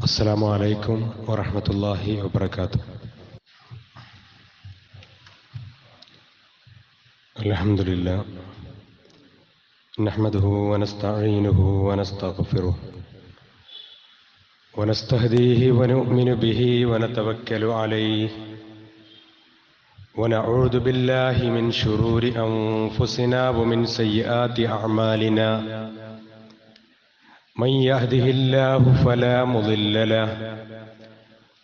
السلام عليكم ورحمة الله وبركاته. الحمد لله نحمده ونستعينه ونستغفره ونستهديه ونؤمن به ونتوكل عليه ونعوذ بالله من شرور أنفسنا ومن سيئات أعمالنا. من يهده الله فلا مضل له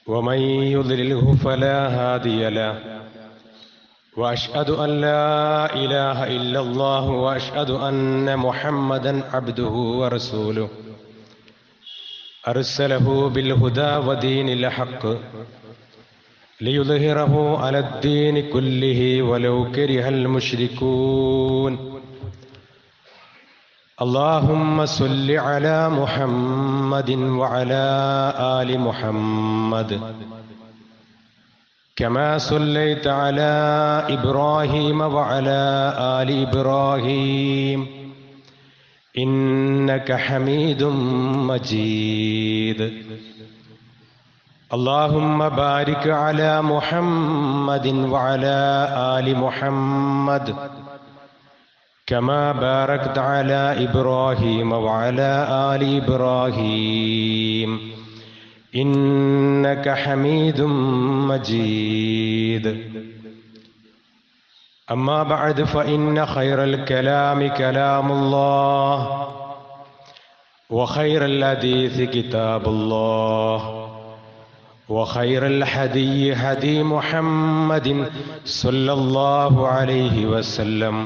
ومن يضلله فلا هادي له وأشهد أن لا إله إلا الله وأشهد أن محمدا عبده ورسوله أرسله بالهدى ودين الحق ليظهره على الدين كله ولو كره المشركون. اللهم صل على محمد وعلى آل محمد كما صليت على إبراهيم وعلى آل إبراهيم إنك حميد مجيد. اللهم بارك على محمد وعلى آل محمد كما باركت على إبراهيم وعلى آل إبراهيم إنك حميد مجيد. أما بعد فإن خير الكلام كلام الله وخير الحديث كتاب الله وخير الهدي هدي محمد صلى الله عليه وسلم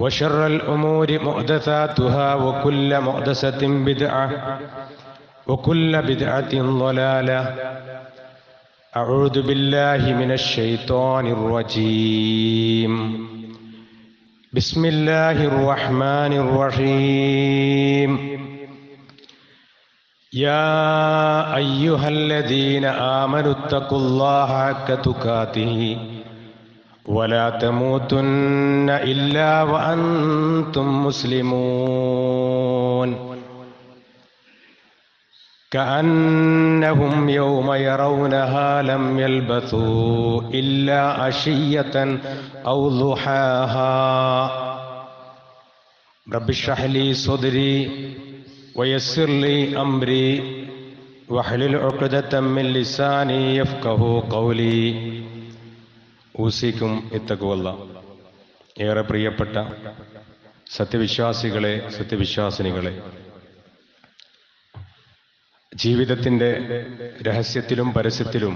وشر الأمور محدثاتها وكل محدثة بدعة وكل بدعة ضلالة. أعوذ بالله من الشيطان الرجيم. بسم الله الرحمن الرحيم. يا أيها الذين آمنوا اتقوا الله حق تقاته ولا تموتن إلا وأنتم مسلمون كأنهم يوم يرونها لم يلبثوا إلا عشية أو ضحاها. رب اشرح لي صدري ويسر لي أمري واحلل عقدة من لساني يفقه قولي. ഊസിക്കും ഇത്തഖ്വല്ല. ഏറെ പ്രിയപ്പെട്ട സത്യവിശ്വാസികളെ, സത്യവിശ്വാസിനികളെ, ജീവിതത്തിൻ്റെ രഹസ്യത്തിലും പരസ്യത്തിലും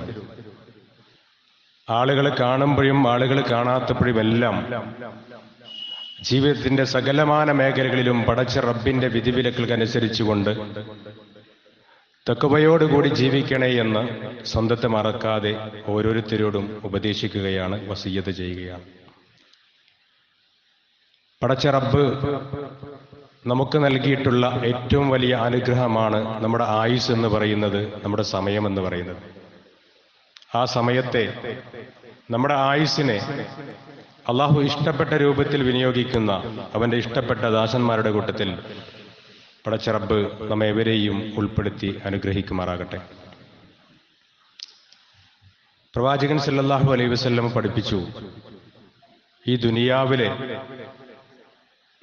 ആളുകൾ കാണുമ്പോഴും ആളുകൾ കാണാത്തപ്പോഴുമെല്ലാം ജീവിതത്തിൻ്റെ സകലമാന മേഖലകളിലും പടച്ച റബ്ബിൻ്റെ വിധിവിലക്കൾക്കനുസരിച്ചുകൊണ്ട് തഖ്വയോടുകൂടി ജീവിക്കണേ എന്ന് സ്വന്തത്തെ മറക്കാതെ ഓരോരുത്തരോടും ഉപദേശിക്കുകയാണ്, വസിയ്യത്ത് ചെയ്യുകയാണ്. പടച്ച റബ്ബ് നമുക്ക് നൽകിയിട്ടുള്ള ഏറ്റവും വലിയ അനുഗ്രഹമാണ് നമ്മുടെ ആയുസ് എന്ന് പറയുന്നത്, നമ്മുടെ സമയം എന്ന് പറയുന്നത്. ആ സമയത്തെ, നമ്മുടെ ആയുസ്സിനെ അള്ളാഹു ഇഷ്ടപ്പെട്ട രൂപത്തിൽ വിനിയോഗിക്കുന്ന അവൻ്റെ ഇഷ്ടപ്പെട്ട ദാസന്മാരുടെ കൂട്ടത്തിൽ പടച്ച റബ്ബ് നമ്മെവരെയും ഉൾപ്പെടുത്തി അനുഗ്രഹിക്കുമാറാകട്ടെ. പ്രവാചകൻ സല്ലല്ലാഹു അലൈഹി വസല്ലം പഠിപ്പിച്ചു, ഈ ദുനിയാവിലെ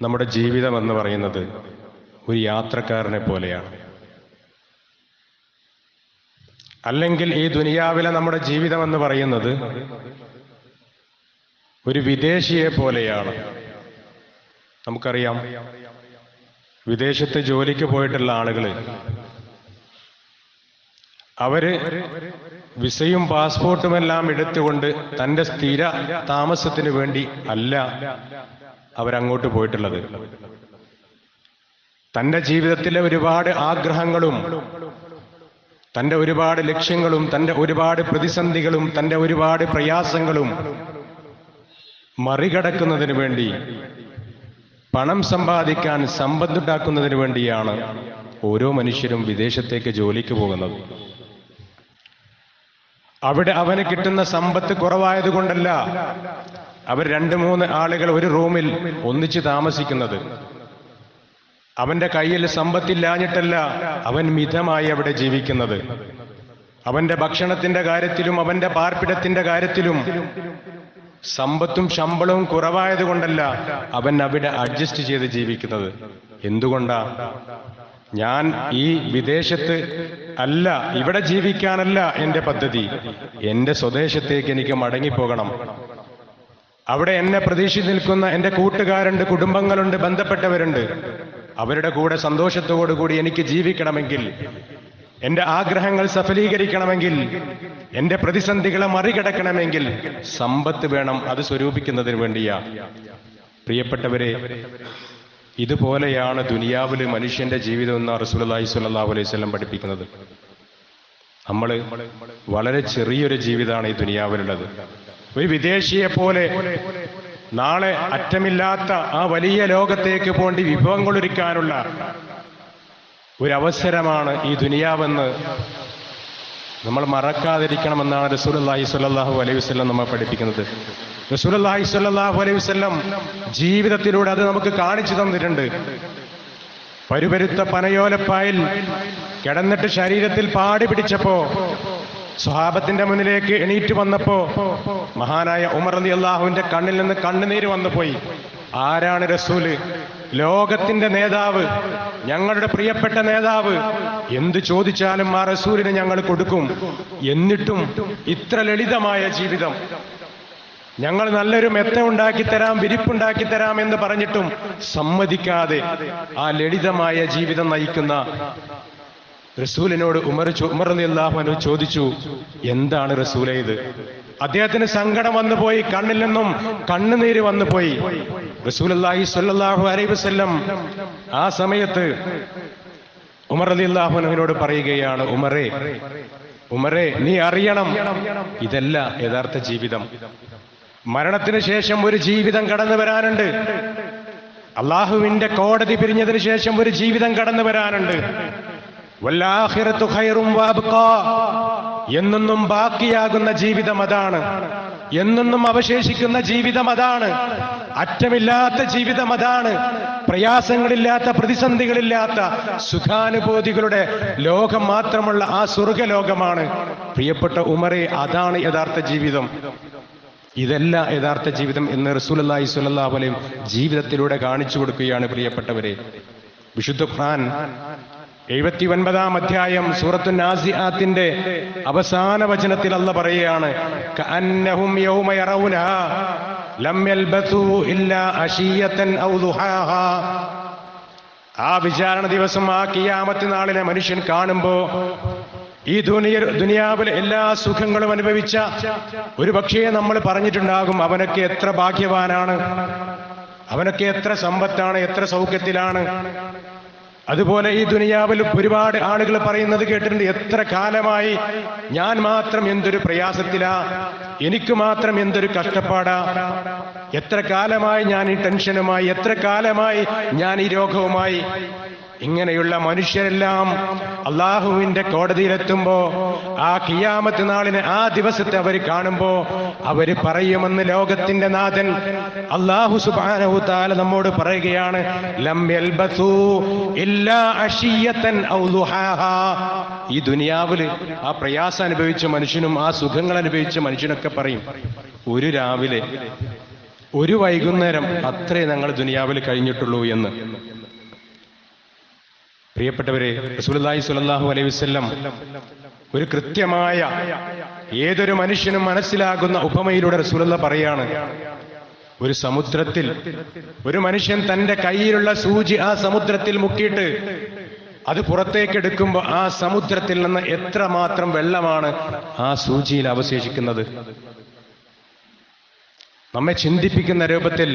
നമ്മുടെ ജീവിതം എന്ന് പറയുന്നത് ഒരു യാത്രക്കാരനെ പോലെയാണ്. അല്ലെങ്കിൽ ഈ ദുനിയാവിലെ നമ്മുടെ ജീവിതം എന്ന് പറയുന്നത് ഒരു വിദേശിയെ പോലെയാണ്. നമുക്കറിയാം, വിദേശത്ത് ജോലിക്ക് പോയിട്ടുള്ള ആളുകൾ അവര് വിസയും പാസ്പോർട്ടുമെല്ലാം എടുത്തുകൊണ്ട് തൻ്റെ സ്ഥിര താമസത്തിന് വേണ്ടി അല്ല അവരങ്ങോട്ട് പോയിട്ടുള്ളത്. തൻ്റെ ജീവിതത്തിലെ ഒരുപാട് ആഗ്രഹങ്ങളും തൻ്റെ ഒരുപാട് ലക്ഷ്യങ്ങളും തൻ്റെ ഒരുപാട് പ്രതിസന്ധികളും തൻ്റെ ഒരുപാട് പ്രയാസങ്ങളും മറികടക്കുന്നതിന് വേണ്ടി, പണം സമ്പാദിക്കാൻ, സമ്പത്തുണ്ടാക്കുന്നതിന് വേണ്ടിയാണ് ഓരോ മനുഷ്യരും വിദേശത്തേക്ക് ജോലിക്ക് പോകുന്നത്. അവിടെ അവന് കിട്ടുന്ന സമ്പത്ത് കുറവായതുകൊണ്ടല്ല അവർ 2-3 ആളുകൾ ഒരു റൂമിൽ ഒന്നിച്ച് താമസിക്കുന്നത്. അവന്റെ കയ്യിൽ സമ്പത്തില്ലാഞ്ഞിട്ടല്ല അവൻ മിതമായി അവിടെ ജീവിക്കുന്നത്. അവന്റെ ഭക്ഷണത്തിന്റെ കാര്യത്തിലും അവന്റെ പാർപ്പിടത്തിന്റെ കാര്യത്തിലും സമ്പത്തും ശമ്പളവും കുറവായതുകൊണ്ടല്ല അവൻ അവിടെ അഡ്ജസ്റ്റ് ചെയ്ത് ജീവിക്കുന്നത്. എന്തുകൊണ്ടാ? ഞാൻ ഈ വിദേശത്ത് അല്ല, ഇവിടെ ജീവിക്കാനല്ല എന്റെ പദ്ധതി. എന്റെ സ്വദേശത്തേക്ക് എനിക്ക് മടങ്ങിപ്പോകണം. അവിടെ എന്നെ പ്രതീക്ഷിച്ച് നിൽക്കുന്ന എന്റെ കൂട്ടുകാരുണ്ട്, കുടുംബങ്ങളുണ്ട്, ബന്ധപ്പെട്ടവരുണ്ട്. അവരുടെ കൂടെ സന്തോഷത്തോടുകൂടി എനിക്ക് ജീവിക്കണമെങ്കിൽ, എന്റെ ആഗ്രഹങ്ങൾ സഫലീകരിക്കണമെങ്കിൽ, എന്റെ പ്രതിസന്ധികളെ മറികടക്കണമെങ്കിൽ സമ്പത്ത് വേണം. അത് സ്വരൂപിക്കുന്നതിന് വേണ്ടിയാ. പ്രിയപ്പെട്ടവരെ, ഇതുപോലെയാണ് ദുനിയാവിൽ മനുഷ്യന്റെ ജീവിതം എന്ന് റസൂലുള്ളാഹി സ്വല്ലല്ലാഹു അലൈഹി വസല്ലം പഠിപ്പിക്കുന്നത്. നമ്മൾ വളരെ ചെറിയൊരു ജീവിതമാണ് ഈ ദുനിയാവിലുള്ളത്. ഒരു വിദേശിയെ പോലെ നാളെ അറ്റമില്ലാത്ത ആ വലിയ ലോകത്തേക്ക് പോണ്ടി വിഭവങ്ങൾ ഒരുക്കാനുള്ള ഒരു അവസരമാണ് ഈ ദുനിയാവെന്ന് നമ്മൾ മറക്കാതിരിക്കണമെന്നാണ് റസൂലുള്ളാഹി സ്വല്ലല്ലാഹു അലൈഹി വസല്ലം നമ്മെ പഠിപ്പിക്കുന്നത്. റസൂലുള്ളാഹി സ്വല്ലല്ലാഹു അലൈഹി വസല്ലം ജീവിതത്തിലൂടെ അത് നമുക്ക് കാണിച്ചു തന്നിട്ടുണ്ട്. പരുപരുത്ത പനയോലപ്പായിൽ കിടന്നിട്ട് ശരീരത്തിൽ പാടി പിടിച്ചപ്പോ സ്വഹാബത്തിന്റെ മുന്നിലേക്ക് എണീറ്റ് വന്നപ്പോ മഹാനായ ഉമർ റളിയല്ലാഹുവിന്റെ കണ്ണിൽ നിന്ന് കണ്ണുനീര് വന്നുപോയി. ആരാണ് റസൂല്? ലോകത്തിന്റെ നേതാവ്, ഞങ്ങളുടെ പ്രിയപ്പെട്ട നേതാവ്. എന്ത് ചോദിച്ചാലും ആ റസൂലിന് ഞങ്ങൾ കൊടുക്കും. എന്നിട്ടും ഇത്ര ലളിതമായ ജീവിതം, ഞങ്ങൾ നല്ലൊരു മെത്ത ഉണ്ടാക്കി തരാം, വിരിപ്പുണ്ടാക്കി തരാം എന്ന് പറഞ്ഞിട്ടും സമ്മതിക്കാതെ ആ ലളിതമായ ജീവിതം നയിക്കുന്ന റസൂലിനോട് ഉമർ റളിയല്ലാഹു അൻഹു ചോദിച്ചു, എന്താണ് റസൂലേ ഇത്? അദ്ദേഹത്തിന് സങ്കടം വന്നുപോയി, കണ്ണിൽ നിന്നും കണ്ണുനീര് വന്നുപോയി. റസൂലുള്ളാഹി സ്വല്ലല്ലാഹു അലൈഹി വസല്ലം ആ സമയത്ത് ഉമർ റളിയല്ലാഹു അൻഹുവിനോട് പറയുകയാണ്, ഉമറേ, നീ അറിയണം, ഇതല്ല യഥാർത്ഥ ജീവിതം. മരണത്തിന് ശേഷം ഒരു ജീവിതം കടന്നു വരാനുണ്ട്. അള്ളാഹുവിന്റെ കോടതി പിരിഞ്ഞതിന് ശേഷം ഒരു ജീവിതം കടന്നു വരാനുണ്ട്. വല്ലാഖിറത്തു ഖൈറും വഅബ്ഖാ, എന്നെന്നും ബാക്കിയാകുന്ന ജീവിതം അതാണ്. എന്നെന്നും അവശേഷിക്കുന്ന ജീവിതം അതാണ്. അറ്റമില്ലാത്ത ജീവിതം അതാണ്. പ്രയാസങ്ങളില്ലാത്ത, പ്രതിസന്ധികളില്ലാത്ത, സുഖാനുഭൂതികളുടെ ലോകം മാത്രമുള്ള ആ സ്വർഗലോകമാണ്. പ്രിയപ്പെട്ട ഉമറേ, അതാണ് യഥാർത്ഥ ജീവിതം. ഇതല്ല യഥാർത്ഥ ജീവിതം എന്ന് റസൂലുള്ളാഹി സ്വല്ലല്ലാഹു അലൈഹി ജീവിതത്തിലൂടെ കാണിച്ചു കൊടുക്കുകയാണ്. പ്രിയപ്പെട്ടവരെ, വിശുദ്ധ ഖുർആൻ 79-ാം അധ്യായം സൂറത്തുൻ നാസിആത്തിന്റെ അവസാന വചനത്തിൽ അല്ലാഹ് പറയുകയാണ്, കഅന്നഹും യൗമ യറൗനഹാ ലം യൽബസൂ ഇല്ലാ അശിയതൻ ഔ ദുഹാഹാ. ആ വിചാരണ ദിവസം, ആ ഖിയാമത്ത് നാളിനെ മനുഷ്യൻ കാണുമ്പോ ഈ ദുനിയാവിലെ എല്ലാ സുഖങ്ങളും അനുഭവിച്ച ഒരു പക്ഷേ നമ്മൾ പറഞ്ഞിട്ടുണ്ടാകും, അവനൊക്കെ എത്ര ഭാഗ്യവാനാണ്, അവനൊക്കെ എത്ര സമ്പത്താണ്, എത്ര സൗഖ്യത്തിലാണ്. അതുപോലെ ഈ ദുനിയാവിൽ ഒരുപാട് ആളുകൾ പറയുന്നത് കേട്ടിട്ടുണ്ട്, എത്ര കാലമായി ഞാൻ മാത്രം എന്തൊരു പ്രയാസത്തിലാ, എനിക്ക് മാത്രം എന്തൊരു കഷ്ടപ്പാടാ, എത്ര കാലമായി ഞാൻ ഈ ടെൻഷനുമായി, എത്ര കാലമായി ഞാൻ ഈ രോഗവുമായി. ഇങ്ങനെയുള്ള മനുഷ്യരെല്ലാം അള്ളാഹുവിന്റെ കോടതിയിലെത്തുമ്പോ, ആ ഖിയാമത്ത് നാളിന് ആ ദിവസത്തെ അവർ കാണുമ്പോ അവര് പറയുമെന്ന് ലോകത്തിന്റെ നാഥൻ അല്ലാഹു സുബ്ഹാനഹു തആല നമ്മോട് പറയുകയാണ്, ലം യൽബസൂ ഇല്ലാ അശിയതൻ ഔ ദുഹാഹാ. ഈ ദുനിയാവിൽ ആ പ്രയാസം അനുഭവിച്ച മനുഷ്യനും ആ സുഖങ്ങൾ അനുഭവിച്ച മനുഷ്യനൊക്കെ പറയും, ഒരു രാവിലെ ഒരു വൈകുന്നേരം അത്രേ ഞങ്ങൾ ദുനിയാവിൽ കഴിഞ്ഞിട്ടുള്ളൂ എന്ന്. പ്രിയപ്പെട്ടവരെ, റസൂലുള്ളാഹി സ്വല്ലല്ലാഹു അലൈഹി വസല്ലം ഒരു കൃത്യമായ, ഏതൊരു മനുഷ്യനും മനസ്സിലാകുന്ന ഉപമയിലൂടെ റസൂലുള്ളാഹി പറയാണ്, ഒരു സമുദ്രത്തിൽ ഒരു മനുഷ്യൻ തന്റെ കയ്യിലുള്ള സൂചി ആ സമുദ്രത്തിൽ മുക്കിയിട്ട് അത് പുറത്തേക്ക് എടുക്കുമ്പോൾ ആ സമുദ്രത്തിൽ നിന്ന് എത്രമാത്രം വെള്ളമാണ് ആ സൂചിയിൽ അവശേഷിക്കുന്നത്. നമ്മെ ചിന്തിപ്പിക്കുന്ന രൂപത്തിൽ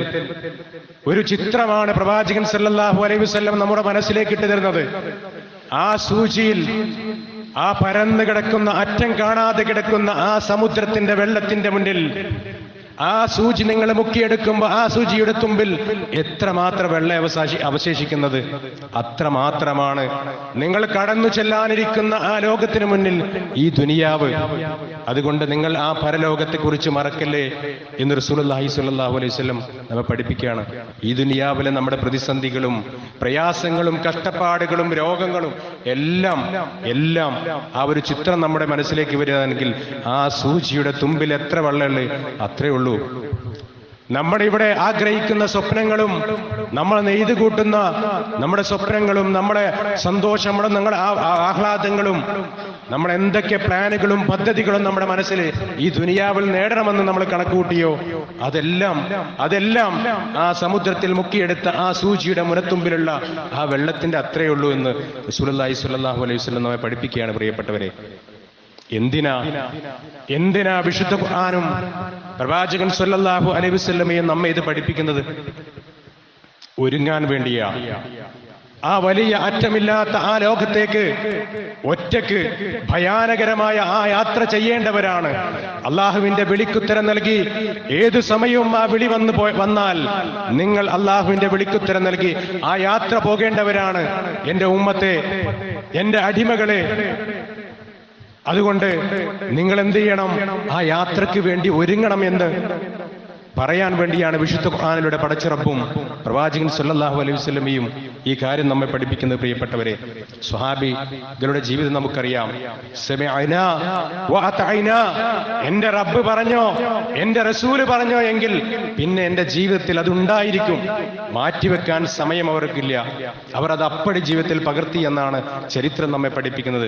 ഒരു ചിത്രമാണ് പ്രവാചകൻ സല്ലല്ലാഹു അലൈഹി വസല്ലം നമ്മുടെ മനസ്സിലേക്ക് ഇട്ടു തരുന്നത്. ആ സൂചിയിൽ, ആ പരന്നു കിടക്കുന്ന, അറ്റം കാണാതെ കിടക്കുന്ന ആ സമുദ്രത്തിന്റെ വെള്ളത്തിന്റെ മുന്നിൽ ആ സൂചി നിങ്ങൾ മുക്കിയെടുക്കുമ്പോൾ ആ സൂചിയുടെ തുമ്പിൽ എത്രമാത്രം വെള്ളം അവശേഷിക്കുന്നത് അത്രമാത്രമാണ് നിങ്ങൾ കടന്നു ചെല്ലാനിരിക്കുന്ന ആ ലോകത്തിന് മുന്നിൽ ഈ ദുനിയാവ്. അതുകൊണ്ട് നിങ്ങൾ ആ പരലോകത്തെക്കുറിച്ച് മറക്കല്ലേ എന്ന് റസൂലുള്ളാഹി സ്വല്ലല്ലാഹു അലൈഹി വസല്ലം നമ്മെ പഠിപ്പിക്കുകയാണ്. ഈ ദുനിയാവിലെ നമ്മുടെ പ്രതിസന്ധികളും പ്രയാസങ്ങളും കഷ്ടപ്പാടുകളും രോഗങ്ങളും എല്ലാം ആ ഒരു ചിത്രം നമ്മുടെ മനസ്സിലേക്ക് വരികയാണെങ്കിൽ ആ സൂചിയുടെ തുമ്പിൽ എത്ര വെള്ളമുള്ളൂ അത്രേ ഉള്ളൂ. നമ്മളിവിടെ ആഗ്രഹിക്കുന്ന സ്വപ്നങ്ങളും നമ്മൾ നെയ്ത് കൂട്ടുന്ന നമ്മുടെ സ്വപ്നങ്ങളും നമ്മുടെ സന്തോഷം, നമ്മുടെ ആഹ്ലാദങ്ങളും, നമ്മൾ എന്തൊക്കെ പ്ലാനുകളും പദ്ധതികളും നമ്മുടെ മനസ്സിൽ ഈ ദുനിയാവിൽ നേടണമെന്ന് നമ്മൾ കണക്കുകൂട്ടിയോ അതെല്ലാം ആ സമുദ്രത്തിൽ മുക്കിയെടുത്ത ആ സൂചിയുടെ മുനത്തുമ്പിലുള്ള ആ വെള്ളത്തിന്റെ അത്രയേ ഉള്ളൂ എന്ന് റസൂലുള്ളാഹി സ്വല്ലല്ലാഹു അലൈഹി വസല്ലം നമ്മെ പഠിപ്പിക്കുകയാണ്. പ്രിയപ്പെട്ടവരെ, എന്തിനാ വിശുദ്ധ ഖുർആനും പ്രവാചകൻ സ്വല്ലല്ലാഹു അലൈഹി വസല്ലമയും നമ്മെ ഇത് പഠിപ്പിക്കുന്നത്? ഒരുങ്ങാൻ വേണ്ടിയാ. ആ വലിയ അറ്റമില്ലാത്ത ആ ലോകത്തേക്ക് ഒറ്റക്ക് ഭയാനകരമായ ആ യാത്ര ചെയ്യേണ്ടവരാണ്. അള്ളാഹുവിന്റെ വിളിക്കുത്തരം നൽകി ഏതു സമയവും ആ വിളി വന്നാൽ നിങ്ങൾ അള്ളാഹുവിന്റെ വിളിക്കുത്തരം നൽകി ആ യാത്ര പോകേണ്ടവരാണ് എന്റെ ഉമ്മത്തെ, എന്റെ അടിമകളെ. അതുകൊണ്ട് നിങ്ങൾ എന്ത് ചെയ്യണം? ആ യാത്രയ്ക്ക് വേണ്ടി ഒരുങ്ങണം എന്ന് പറയാൻ വേണ്ടിയാണ് വിശുദ്ധ ഖുർആനിലൂടെ പടച്ചിറപ്പും പ്രവാചകൻ സ്വല്ലല്ലാഹു അലൈഹി വസല്ലമയും ഈ കാര്യം നമ്മെ പഠിപ്പിക്കുന്നത്. പ്രിയപ്പെട്ടവരെ, സ്വഹാബികളുടെ ജീവിതം നമുക്കറിയാം. സമിഅനാ വഅതഅനാ, എന്റെ റബ്ബ് പറഞ്ഞോ എന്റെ റസൂല് പറഞ്ഞോ എങ്കിൽ പിന്നെ എന്റെ ജീവിതത്തിൽ അതുണ്ടായിരിക്കും. മാറ്റിവെക്കാൻ സമയം അവർക്കില്ല. അവർ അത് അപ്പടി ജീവിതത്തിൽ പകർത്തി എന്നാണ് ചരിത്രം നമ്മെ പഠിപ്പിക്കുന്നത്.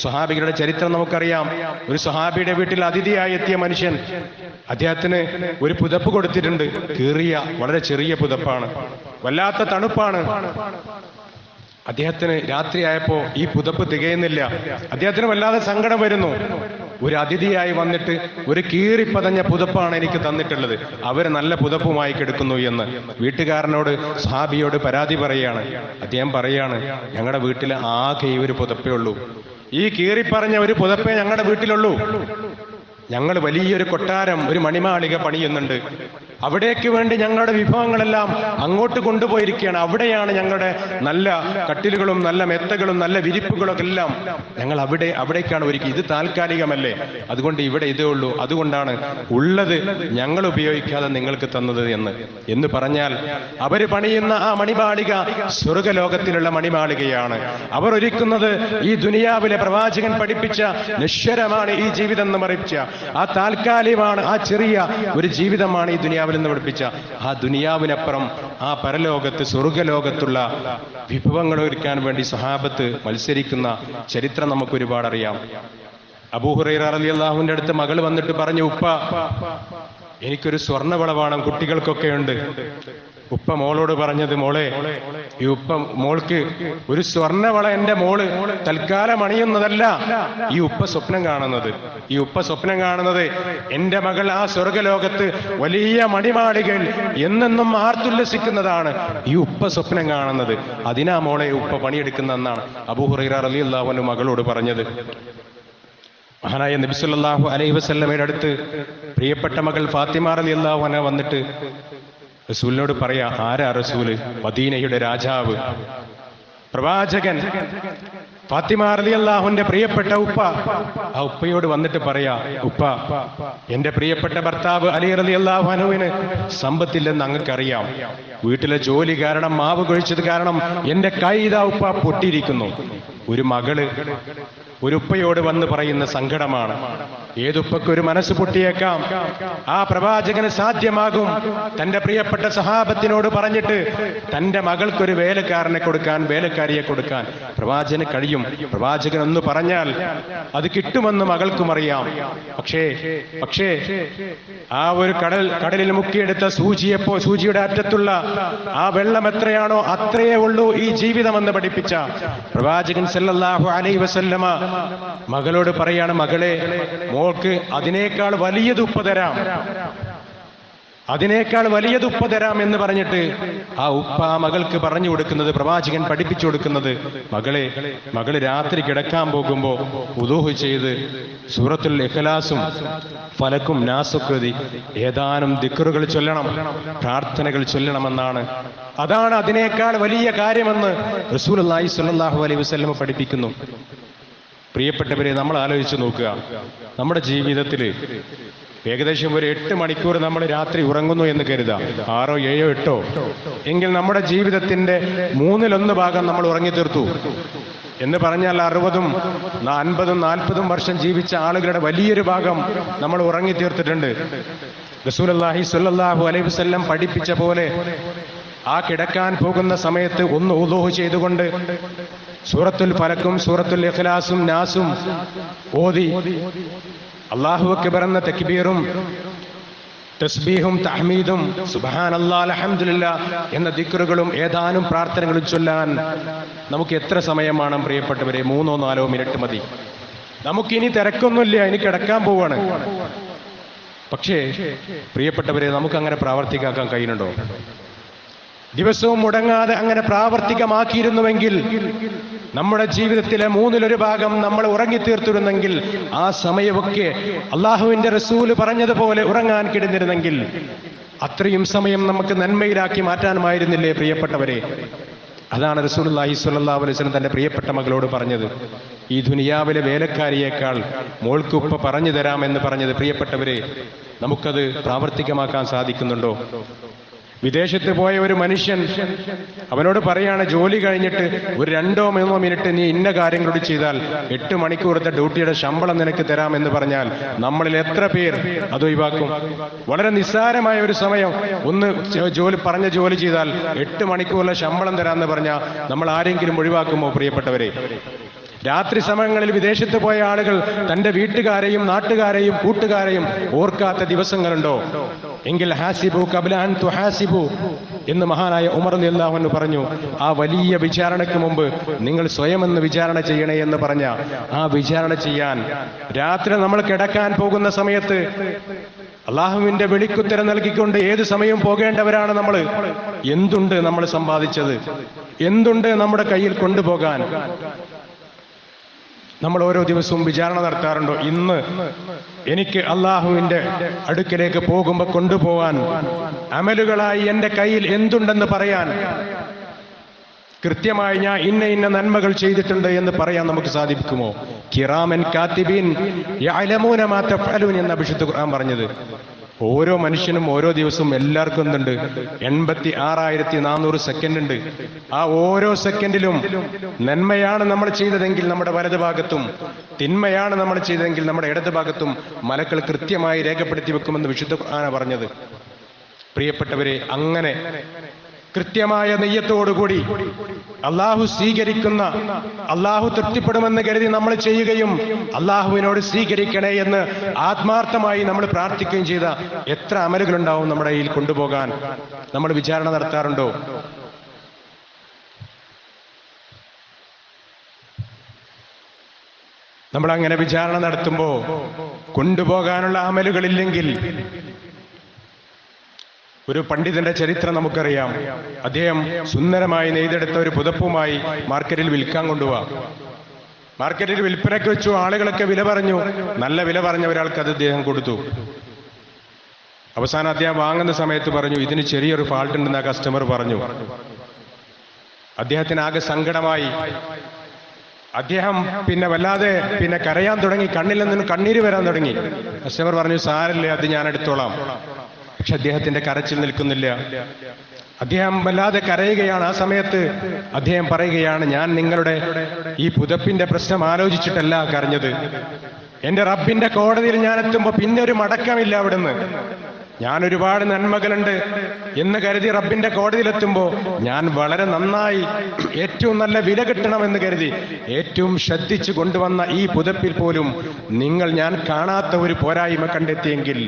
സ്വഹാബികളുടെ ചരിത്രം നമുക്കറിയാം. ഒരു സ്വഹാബിയുടെ വീട്ടിൽ അതിഥിയായി എത്തിയ മനുഷ്യൻ, അദ്ദേഹത്തിന് ഒരു പുതപ്പ് കൊടുത്തിട്ടുണ്ട്. കീറിയ വളരെ ചെറിയ പുതപ്പാണ്, വല്ലാത്ത തണുപ്പാണ്. അദ്ദേഹത്തിന് രാത്രിയായപ്പോ ഈ പുതപ്പ് തികയുന്നില്ല. അദ്ദേഹത്തിന് വല്ലാതെ സങ്കടം വരുന്നു. ഒരു അതിഥിയായി വന്നിട്ട് ഒരു കീറിപ്പതഞ്ഞ പുതപ്പാണ് എനിക്ക് തന്നിട്ടുള്ളത്, അവര് നല്ല പുതപ്പുമായി കിടക്കുന്നു എന്ന് വീട്ടുകാരനോട് സ്വഹാബിയോട് പരാതി പറയാണ്. അദ്ദേഹം പറയാണ്, ഞങ്ങളുടെ വീട്ടിൽ ആകെ ഈ ഒരു പുതപ്പേ ഉള്ളൂ, ഈ കീറിപ്പറഞ്ഞ ഒരു പുതപ്പേ ഞങ്ങളുടെ വീട്ടിലുള്ളൂ. ഞങ്ങൾ വലിയൊരു കൊട്ടാരം, ഒരു മണിമാളിക പണിയുന്നുണ്ട്. അവിടേക്ക് വേണ്ടി ഞങ്ങളുടെ വിഭവങ്ങളെല്ലാം അങ്ങോട്ട് കൊണ്ടുപോയിരിക്കുകയാണ്. അവിടെയാണ് ഞങ്ങളുടെ നല്ല കട്ടിലുകളും നല്ല മെത്തകളും നല്ല വിരിപ്പുകളൊക്കെ എല്ലാം ഞങ്ങൾ അവിടേക്കാണ് ഒരുക്കി. ഇത് താൽക്കാലികമല്ലേ, അതുകൊണ്ട് ഇവിടെ ഇതേ ഉള്ളൂ, അതുകൊണ്ടാണ് ഉള്ളത് ഞങ്ങൾ ഉപയോഗിക്കാതെ നിങ്ങൾക്ക് തന്നത് എന്ന് പറഞ്ഞാൽ അവർ പണിയുന്ന ആ മണിമാളിക സ്വർഗലോകത്തിലുള്ള മണിമാളികയാണ്. അവർ ഒരുക്കുന്നത് ഈ ദുനിയാവിലെ പ്രവാചകൻ പഠിപ്പിച്ച നിശ്ചരമാണ് ഈ ജീവിതം എന്ന് പറയിച്ച ആ താൽക്കാലികമാണ്, ആ ചെറിയ ഒരു ജീവിതമാണ് ഈ ദുനിയാവിൽ നിന്ന് പഠിപ്പിച്ച. ആ ദുനിയാവിനപ്പുറം ആ പരലോകത്ത് സ്വർഗലോകത്തുള്ള വിഭവങ്ങൾ ഒരുക്കാൻ വേണ്ടി സ്വഹാബത്ത് മത്സരിക്കുന്ന ചരിത്രം നമുക്ക് ഒരുപാട് അറിയാം. അബൂ ഹുറൈറ റളിയല്ലാഹുവിന്റെ അടുത്ത് മകൾ വന്നിട്ട് പറഞ്ഞു, ഉപ്പ എനിക്കൊരു സ്വർണ്ണവള വേണം, കുട്ടികൾക്കൊക്കെ ഉണ്ട്. ഉപ്പ മോളോട് പറഞ്ഞത്, മോളെ ഈ മോൾക്ക് ഒരു സ്വർണ്ണവള എന്റെ മോള് തൽക്കാലം അണിയുന്നതല്ല, ഈ ഉപ്പ സ്വപ്നം കാണുന്നത് എന്റെ മകൾ ആ സ്വർഗലോകത്ത് വലിയ മണിമാളികയിൽ എന്നെന്നും ആർത്തുല്ലസിക്കുന്നതാണ് ഈ ഉപ്പ സ്വപ്നം കാണുന്നത്. അതിനാ മോളെ ഉപ്പ പണിയെടുക്കുന്നതെന്നാണ് അബൂ ഹുറൈറ റളിയല്ലാഹു അൻഹു മകളോട് പറഞ്ഞത്. മഹാനായ നബി സല്ലല്ലാഹു അലൈഹി വസല്ലമയുടെ അടുത്ത് പ്രിയപ്പെട്ട മകൾ ഫാത്തിമ റളിയല്ലാഹു അൻഹ വന്നിട്ട് റസൂലിനോട് പറയാ, ആരാ റസൂല്? മദീനയുടെ രാജാവ്, പ്രവാചകൻ ഫാത്തിമ റളിയല്ലാഹുവിന്റെ പ്രിയപ്പെട്ട ഉപ്പ. ആ ഉപ്പയോട് വന്നിട്ട് പറയാ, ഉപ്പ എന്റെ പ്രിയപ്പെട്ട ഭർത്താവ് അലി റളിയല്ലാഹു അൻഹുവിന് സമ്പത്തില്ലെന്ന് അങ്ങക്കറിയാം. വീട്ടിലെ ജോലി കാരണം, മാവ് കുഴിച്ചത് കാരണം എന്റെ കൈ ഇതാ ഉപ്പ പൊട്ടിയിരിക്കുന്നു. ഒരു മകള് ഒരു ഉപ്പയോട് വന്ന് പറയുന്ന സങ്കടമാണ്. ഏതുപ്പയ്ക്കൊരു മനസ്സ് പൊട്ടിയേക്കാം. ആ പ്രവാചകന് സാധ്യമാകും തന്റെ പ്രിയപ്പെട്ട സഹാബത്തിനോട് പറഞ്ഞിട്ട് തന്റെ മകൾക്കൊരു വേലക്കാരിയെ കൊടുക്കാൻ പ്രവാചകന് കഴിയും. പ്രവാചകൻ ഒന്ന് പറഞ്ഞാൽ അത് കിട്ടുമെന്ന് മകൾക്കും അറിയാം. പക്ഷേ ആ ഒരു കടലിൽ മുക്കിയെടുത്ത സൂചിയുടെ അറ്റത്തുള്ള ആ വെള്ളം എത്രയാണോ അത്രയേ ഉള്ളൂ ഈ ജീവിതമെന്ന് പഠിപ്പിച്ച പ്രവാചകൻ സല്ലല്ലാഹു അലൈഹി വസല്ലമ മകളോട് പറയാണ്, മകളെ മോൾക്ക് അതിനേക്കാൾ വലിയത് ഉപ്പ തരാം. അതിനേക്കാൾ വലിയത് ഉപ്പ തരാം എന്ന് പറഞ്ഞിട്ട് ആ ഉപ്പ ആ മകൾക്ക് പറഞ്ഞു കൊടുക്കുന്നത്, പ്രവാചകൻ പഠിപ്പിച്ചു കൊടുക്കുന്നത്, മകള് രാത്രി കിടക്കാൻ പോകുമ്പോ വുദൂഹ് ചെയ്ത് സൂറത്തുൽ ഇഖ്ലാസും ഫലക്കും നാസും ഏതാനും ദിക്റുകൾ ചൊല്ലണം, പ്രാർത്ഥനകൾ ചൊല്ലണമെന്നാണ്. അതാണ് അതിനേക്കാൾ വലിയ കാര്യമെന്ന് റസൂലുള്ളാഹി സ്വല്ലല്ലാഹു അലൈഹി വസല്ലം പഠിപ്പിക്കുന്നു. പ്രിയപ്പെട്ടവരെ, നമ്മൾ ആലോചിച്ച് നോക്കുക, നമ്മുടെ ജീവിതത്തിൽ ഏകദേശം ഒരു 8 മണിക്കൂർ നമ്മൾ രാത്രി ഉറങ്ങുന്നു എന്ന് കരുതാം, 6, 7, 8 എങ്കിൽ നമ്മുടെ ജീവിതത്തിന്റെ 1/3 ഭാഗം നമ്മൾ ഉറങ്ങി തീർത്തു എന്ന് പറഞ്ഞാൽ 60, 50, 40 വർഷം ജീവിച്ച ആളുകളുടെ വലിയൊരു ഭാഗം നമ്മൾ ഉറങ്ങി തീർത്തിട്ടുണ്ട്. റസൂലുള്ളാഹി സ്വല്ലല്ലാഹു അലൈഹി വസല്ലം പഠിപ്പിച്ച പോലെ ആ കിടക്കാൻ പോകുന്ന സമയത്ത് ഒന്ന് വുദൂഹ് ചെയ്തുകൊണ്ട് സൂറത്തുൽ ഫലക്കും സൂറത്തുൽ ഇഖ്ലാസും നാസും ഓതി അല്ലാഹു അക്ബർ എന്ന തക്ബീറും തസ്ബീഹും തഹ്മീദും സുബ്ഹാനല്ലാഹ് അൽഹംദുലില്ലാഹ് എന്ന ദിക്റുകളും ഏതാനും പ്രാർത്ഥനകളും ചൊല്ലാൻ നമുക്ക് എത്ര സമയമാണ് പ്രിയപ്പെട്ടവരെ? 3 or 4 മിനിറ്റ് മതി. നമുക്കിനി തിരക്കൊന്നുമില്ല, ഇനി കിടക്കാൻ പോവാണ്. പക്ഷേ പ്രിയപ്പെട്ടവരെ, നമുക്കങ്ങനെ പ്രാവർത്തികമാക്കാൻ കഴിയുന്നുണ്ടോ? ദിവസവും മുടങ്ങാതെ അങ്ങനെ പ്രാവർത്തികമാക്കിയിരുന്നുവെങ്കിൽ, നമ്മുടെ ജീവിതത്തിലെ 1/3 ഭാഗം നമ്മൾ ഉറങ്ങിത്തീർത്തിരുന്നെങ്കിൽ, ആ സമയമൊക്കെ അള്ളാഹുവിന്റെ റസൂല് പറഞ്ഞതുപോലെ ഉറങ്ങാൻ കിടന്നിരുന്നെങ്കിൽ അത്രയും സമയം നമുക്ക് നന്മയിലാക്കി മാറ്റാനുമായിരുന്നില്ലേ പ്രിയപ്പെട്ടവരെ? അതാണ് റസൂലുള്ളാഹി സ്വല്ലല്ലാഹു അലൈഹി വസല്ലം തന്റെ പ്രിയപ്പെട്ട മകളോട് പറഞ്ഞത്. ഈ ദുനിയാവിലെ വേലക്കാരിയേക്കാൾ മോൾക്ക് ഉപ്പ പറഞ്ഞു തരാമെന്ന് പറഞ്ഞത്. പ്രിയപ്പെട്ടവരെ, നമുക്കത് പ്രാവർത്തികമാക്കാൻ സാധിക്കുന്നുണ്ടോ? വിദേശത്ത് പോയ ഒരു മനുഷ്യൻ അവനോട് പറയാണ്, ജോലി കഴിഞ്ഞിട്ട് ഒരു 2 or 3 മിനിറ്റ് നീ ഇന്ന കാര്യങ്ങളോട് ചെയ്താൽ 8 മണിക്കൂറത്തെ ഡ്യൂട്ടിയുടെ ശമ്പളം നിനക്ക് തരാമെന്ന് പറഞ്ഞാൽ നമ്മളിൽ എത്ര പേർ അത് ഒഴിവാക്കും? വളരെ നിസ്സാരമായ ഒരു സമയം ഒന്ന് ജോലി ചെയ്താൽ 8 മണിക്കൂറിലെ ശമ്പളം തരാമെന്ന് പറഞ്ഞാൽ നമ്മൾ ആരെങ്കിലും ഒഴിവാക്കുമോ പ്രിയപ്പെട്ടവരെ? രാത്രി സമയങ്ങളിൽ വിദേശത്ത് പോയ ആളുകൾ തന്റെ വീട്ടുകാരെയും നാട്ടുകാരെയും കൂട്ടുകാരെയും ഓർക്കാത്ത ദിവസങ്ങളുണ്ടോ? എങ്കിൽ ഹാസിബു ഖബ്ല അൻ തുഹാസിബു എന്ന് മഹാനായ ഉമർ റളിയല്ലാഹു അൻഹു പറഞ്ഞു. ആ വലിയ വിചാരണയ്ക്ക് മുമ്പ് നിങ്ങൾ സ്വയം എന്ന് വിചാരണ ചെയ്യണേ എന്ന് പറഞ്ഞ ആ വിചാരണ ചെയ്യാൻ രാത്രി നമ്മൾ കിടക്കാൻ പോകുന്ന സമയത്ത് അള്ളാഹുവിന്റെ വിളിക്കുത്തരം നൽകിക്കൊണ്ട് ഏത് സമയവും പോകേണ്ടവരാണ് നമ്മൾ. എന്തുണ്ട് നമ്മൾ സമ്പാദിച്ചത്? എന്തുണ്ട് നമ്മുടെ കയ്യിൽ കൊണ്ടുപോകാൻ? നമ്മൾ ഓരോ ദിവസവും വിചാരണ നടത്താറുണ്ടോ? ഇന്ന് എനിക്ക് അള്ളാഹുവിന്റെ അടുക്കലേക്ക് പോകുമ്പോൾ കൊണ്ടുപോകാൻ അമലുകളായി എന്റെ കയ്യിൽ എന്തുണ്ടെന്ന് പറയാൻ, കൃത്യമായി ഞാൻ ഇന്ന നന്മകൾ ചെയ്തിട്ടുണ്ട് എന്ന് പറയാൻ നമുക്ക് സാധിക്കുമോ? കിറാമൻ കാത്തിബീൻ യഅലമൂന മാ തഫ്അലൂൻ എന്ന വിശുദ്ധ ഖുർആൻ പറഞ്ഞത്. ഓരോ മനുഷ്യനും ഓരോ ദിവസവും എല്ലാവർക്കും എന്തുണ്ട്? 86,400 സെക്കൻഡ് ഉണ്ട്. ആ ഓരോ സെക്കൻഡിലും നന്മയാണ് നമ്മൾ ചെയ്തതെങ്കിൽ നമ്മുടെ വലതു ഭാഗത്തും, തിന്മയാണ് നമ്മൾ ചെയ്തതെങ്കിൽ നമ്മുടെ ഇടതു ഭാഗത്തും മലക്കൾ കൃത്യമായി രേഖപ്പെടുത്തി വെക്കുമെന്ന് വിശുദ്ധ ഖുർആൻ പറഞ്ഞത്. പ്രിയപ്പെട്ടവരെ, അങ്ങനെ കൃത്യമായ നെയ്യത്തോടുകൂടി അള്ളാഹു സ്വീകരിക്കുന്ന, അള്ളാഹു തൃപ്തിപ്പെടുമെന്ന് കരുതി നമ്മൾ ചെയ്യുകയും അള്ളാഹുവിനോട് സ്വീകരിക്കണേ എന്ന് ആത്മാർത്ഥമായി നമ്മൾ പ്രാർത്ഥിക്കുകയും ചെയ്ത എത്ര അമലുകളുണ്ടാവും നമ്മുടെ കയ്യിൽ കൊണ്ടുപോകാൻ? നമ്മൾ വിചാരണ നടത്താറുണ്ടോ? നമ്മളങ്ങനെ വിചാരണ നടത്തുമ്പോൾ കൊണ്ടുപോകാനുള്ള അമലുകളില്ലെങ്കിൽ, ഒരു പണ്ഡിതന്റെ ചരിത്രം നമുക്കറിയാം. അദ്ദേഹം സുന്ദരമായി നെയ്തെടുത്ത ഒരു പുതപ്പുമായി മാർക്കറ്റിൽ വിൽക്കാൻ കൊണ്ടുപോവാ. മാർക്കറ്റിൽ വിൽപ്പനയ്ക്ക് വെച്ചു. ആളുകളൊക്കെ വില പറഞ്ഞു. നല്ല വില പറഞ്ഞ ഒരാൾക്ക് അത് അദ്ദേഹം കൊടുത്തു. അവസാനം അദ്ദേഹം വാങ്ങുന്ന സമയത്ത് പറഞ്ഞു, ഇതിന് ചെറിയൊരു ഫാൾട്ട് ഉണ്ടെന്ന് ആ കസ്റ്റമർ പറഞ്ഞു. അദ്ദേഹത്തിന് ആകെ സങ്കടമായി. അദ്ദേഹം വല്ലാതെ കരയാൻ തുടങ്ങി. കണ്ണിൽ നിന്നും കണ്ണീര് വരാൻ തുടങ്ങി. കസ്റ്റമർ പറഞ്ഞു, സാരല്ലേ, അത് ഞാൻ എടുത്തോളാം. പക്ഷെ അദ്ദേഹത്തിന്റെ കരച്ചിൽ നിൽക്കുന്നില്ല. അദ്ദേഹം വല്ലാതെ കരയുകയാണ്. ആ സമയത്ത് അദ്ദേഹം പറയുകയാണ്, ഞാൻ നിങ്ങളുടെ ഈ പുതപ്പിന്റെ പ്രശ്നം ആലോചിച്ചിട്ടല്ല കരഞ്ഞത്. എന്റെ റബ്ബിന്റെ കോടതിയിൽ ഞാൻ എത്തുമ്പോ പിന്നെ ഒരു മടക്കമില്ല അവിടുന്ന്. ഞാൻ ഒരുപാട് നന്മകളുണ്ട് എന്ന് കരുതി റബ്ബിന്റെ കോടതിയിലെത്തുമ്പോ ഞാൻ വളരെ നന്നായി ഏറ്റവും നല്ല വില കിട്ടണമെന്ന് കരുതി ഏറ്റവും ശ്രദ്ധിച്ചു കൊണ്ടുവന്ന ഈ പുതപ്പിൽ പോലും നിങ്ങൾ ഞാൻ കാണാത്ത ഒരു പോരായ്മ കണ്ടെത്തിയെങ്കിൽ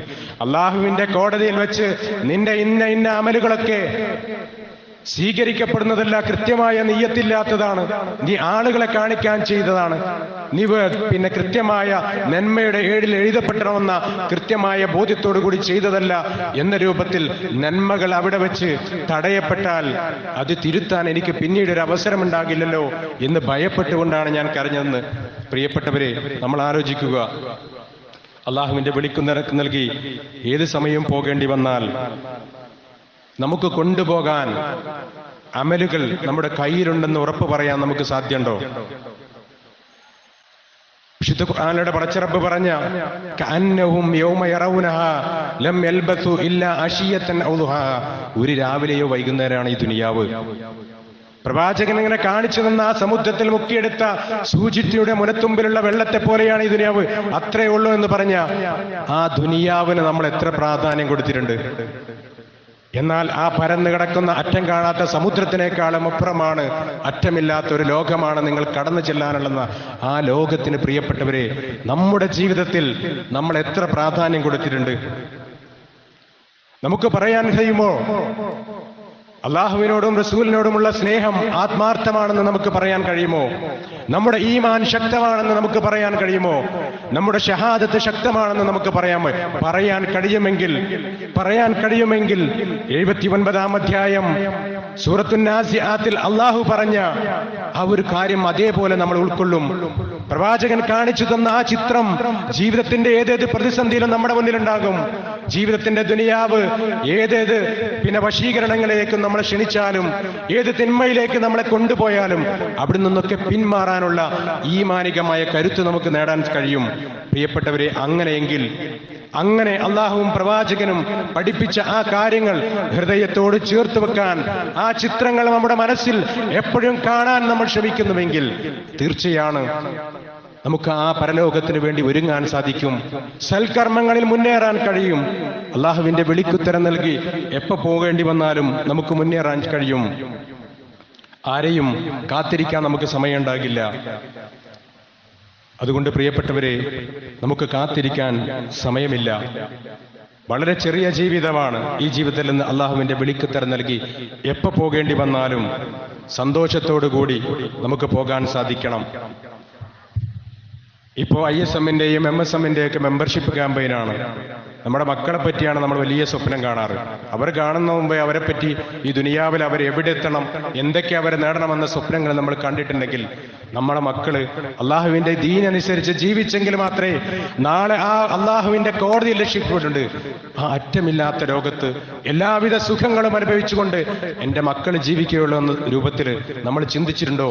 അള്ളാഹുവിന്റെ കോടതിയിൽ വെച്ച് നിന്റെ ഇന്ന അമലുകളൊക്കെ സ്വീകരിക്കപ്പെടുന്നതല്ല, കൃത്യമായ നിയ്യത്തില്ലാത്തതാണ്, നീ ആളുകളെ കാണിക്കാൻ ചെയ്തതാണ്, നീ പിന്നെ കൃത്യമായ നന്മയുടെ ഏടിൽ എഴുതപ്പെടണമെന്ന കൃത്യമായ ബോധ്യത്തോടുകൂടി ചെയ്തതല്ല എന്ന രൂപത്തിൽ നന്മകൾ അവിടെ വെച്ച് തടയപ്പെട്ടാൽ അത് തിരുത്താൻ എനിക്ക് പിന്നീട് ഒരു അവസരമുണ്ടാകില്ലല്ലോ എന്ന് ഭയപ്പെട്ടുകൊണ്ടാണ് ഞാൻ കരഞ്ഞതെന്ന്. പ്രിയപ്പെട്ടവരെ, നമ്മൾ ആലോചിക്കുക, അള്ളാഹുവിന്റെ വിളിക്ക് നൽകി ഏത് സമയവും പോകേണ്ടി വന്നാൽ നമുക്ക് കൊണ്ടുപോകാൻ അമലുകൾ നമ്മുടെ കയ്യിലുണ്ടെന്ന് ഉറപ്പ് പറയാൻ നമുക്ക് സാധ്യമുണ്ടോ? വിശുദ്ധ ഖുർആനിലൂടെ പടച്ചറബ്ബ് പറഞ്ഞ കഅന്നഹും യൗമ യറൗനഹാ ലം യൽബസു ഇല്ലാ അശിയത്തൻ ഔ ദുഹാ, ഒരു രാവിലെയോ വൈകുന്നേരമാണ് ഈ ദുനിയാവ്. പ്രവാചകൻ ഇങ്ങനെ കാണിച്ചു തന്ന ആ സമുദ്രത്തിൽ മുക്കിയെടുത്ത സൂചിറ്റിയുടെ മുനത്തുമ്പിലുള്ള വെള്ളത്തെ പോലെയാണ് ഈ ദുനിയാവ്, അത്രേ ഉള്ളൂ എന്ന് പറഞ്ഞ ആ ദുനിയാവിന് നമ്മൾ എത്ര പ്രാധാന്യം കൊടുത്തിട്ടുണ്ട്. എന്നാൽ ആ പരന്നു കിടക്കുന്ന അറ്റം കാണാത്ത സമുദ്രത്തിനേക്കാളും അപ്പുറമാണ്, അറ്റമില്ലാത്ത ഒരു ലോകമാണ് നിങ്ങൾ കടന്നു ചെല്ലാനുള്ളെന്ന ആ ലോകത്തിന് പ്രിയപ്പെട്ടവരെ നമ്മുടെ ജീവിതത്തിൽ നമ്മൾ എത്ര പ്രാധാന്യം കൊടുത്തിട്ടുണ്ട്? നമുക്ക് പറയാൻ കഴിയുമോ അള്ളാഹുവിനോടും റസൂലിനോടുമുള്ള സ്നേഹം ആത്മാർത്ഥമാണെന്ന് നമുക്ക് പറയാൻ കഴിയുമോ? നമ്മുടെ ഈമാൻ ശക്തമാണെന്ന് നമുക്ക് പറയാൻ കഴിയുമോ? നമ്മുടെ ഷഹാദത്ത് ശക്തമാണെന്ന് നമുക്ക് പറയാൻ കഴിയുമെങ്കിൽ 79-ാം അധ്യായം സൂറത്തുൻ നാസിആത്തിൽ അള്ളാഹു പറഞ്ഞ ആ ഒരു കാര്യം അതേപോലെ നമ്മൾ ഉൾക്കൊള്ളും. പ്രവാചകൻ കാണിച്ചു തന്ന ആ ചിത്രം ജീവിതത്തിന്റെ ഏതേത് പ്രതിസന്ധിയിലും നമ്മുടെ മുന്നിലുണ്ടാകും. ജീവിതത്തിന്റെ ദുനിയാവ് ഏതേത് പിന്നെ വശീകരണങ്ങളിലേക്ക് നമ്മളെ ക്ഷണിച്ചാലും ഏത് തിന്മയിലേക്ക് നമ്മളെ കൊണ്ടുപോയാലും അവിടെ നിന്നൊക്കെ പിന്മാറാനുള്ള ഈമാനികമായ കരുത്ത് നമുക്ക് നേടാൻ കഴിയും. പ്രിയപ്പെട്ടവരെ, അങ്ങനെ അള്ളാഹുവും പ്രവാചകനും പഠിപ്പിച്ച ആ കാര്യങ്ങൾ ഹൃദയത്തോട് ചേർത്ത് വെക്കാൻ, ആ ചിത്രങ്ങൾ നമ്മുടെ മനസ്സിൽ എപ്പോഴും കാണാൻ നമ്മൾ ശ്രമിക്കുന്നുവെങ്കിൽ തീർച്ചയാണ് നമുക്ക് ആ പരലോകത്തിന് വേണ്ടി ഒരുങ്ങാൻ സാധിക്കും, സൽക്കർമ്മങ്ങളിൽ മുന്നേറാൻ കഴിയും. അള്ളാഹുവിന്റെ വിളിക്കുത്തരം നൽകി എപ്പോ പോകേണ്ടി വന്നാലും നമുക്ക് മുന്നേറാൻ കഴിയും. ആരെയും കാത്തിരിക്കാൻ നമുക്ക് സമയമുണ്ടാകില്ല. അതുകൊണ്ട് പ്രിയപ്പെട്ടവരെ, നമുക്ക് കാത്തിരിക്കാൻ സമയമില്ല. വളരെ ചെറിയ ജീവിതമാണ്. ഈ ജീവിതത്തിൽ നിന്ന് അള്ളാഹുവിന്റെ വിളിക്കുത്തരം നൽകി എപ്പോ പോകേണ്ടി വന്നാലും സന്തോഷത്തോടുകൂടി നമുക്ക് പോകാൻ സാധിക്കണം. ഇപ്പോ ISM-ന്റെയും MSM-ന്റെയും ഒക്കെ മെമ്പർഷിപ്പ് ക്യാമ്പയിനാണ്. നമ്മുടെ മക്കളെ പറ്റിയാണ് നമ്മൾ വലിയ സ്വപ്നം കാണാറ്. അവർ കാണുന്ന മുമ്പേ അവരെ പറ്റി ഈ ദുനിയാവിൽ അവർ എവിടെ എത്തണം, എന്തൊക്കെ അവരെ നേടണമെന്ന സ്വപ്നങ്ങൾ നമ്മൾ കണ്ടിട്ടുണ്ടെങ്കിൽ നമ്മുടെ മക്കള് അള്ളാഹുവിന്റെ ദീൻ അനുസരിച്ച് ജീവിച്ചെങ്കിൽ മാത്രമേ നാളെ ആ അള്ളാഹുവിന്റെ കോടതിയിൽ രക്ഷിക്കപ്പെട്ടുണ്ട്. ആ അറ്റമില്ലാത്ത ലോകത്ത് എല്ലാവിധ സുഖങ്ങളും അനുഭവിച്ചുകൊണ്ട് എൻ്റെ മക്കൾ ജീവിക്കുകയുള്ളൂ എന്ന രൂപത്തിൽ നമ്മൾ ചിന്തിച്ചിട്ടുണ്ടോ?